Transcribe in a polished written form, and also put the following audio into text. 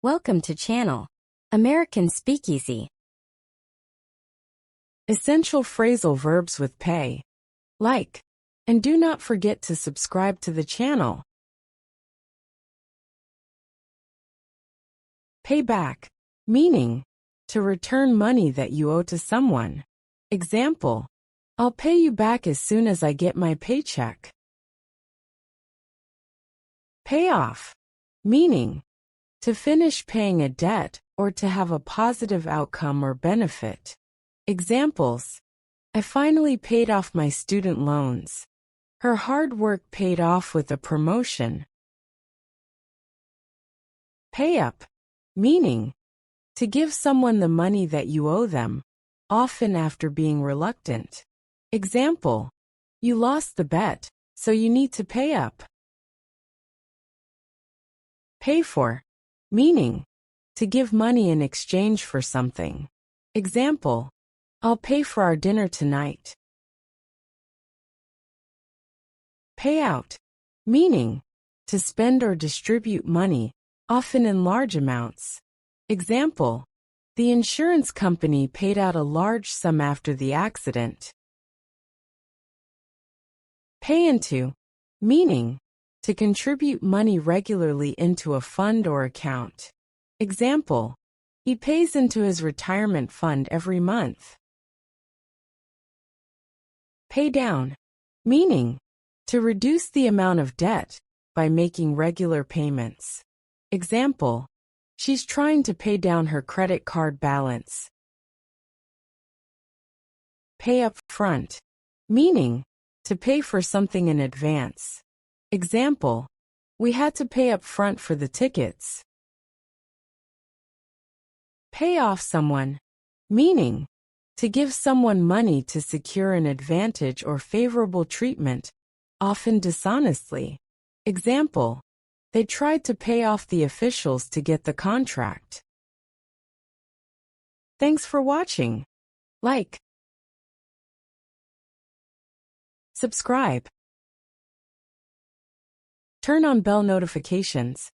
Welcome to channel American Speakeasy. Essential phrasal verbs with pay. Like, and do not forget to subscribe to the channel. Pay back, meaning to return money that you owe to someone. Example, I'll pay you back as soon as I get my paycheck. Pay off, meaning to finish paying a debt or to have a positive outcome or benefit. Examples, I finally paid off my student loans. Her hard work paid off with a promotion. Pay up, meaning to give someone the money that you owe them, often after being reluctant. Example, you lost the bet, so you need to pay up. Pay for, meaning to give money in exchange for something. Example, I'll pay for our dinner tonight. Pay out, meaning to spend or distribute money, often in large amounts. Example, the insurance company paid out a large sum after the accident. Pay into, meaning to contribute money regularly into a fund or account. Example, he pays into his retirement fund every month. Pay down, meaning to reduce the amount of debt by making regular payments. Example, she's trying to pay down her credit card balance. Pay up front, meaning to pay for something in advance. Example, we had to pay up front for the tickets. Pay off someone, meaning to give someone money to secure an advantage or favorable treatment, often dishonestly. Example, they tried to pay off the officials to get the contract. Thanks for watching. Like, subscribe, turn on bell notifications.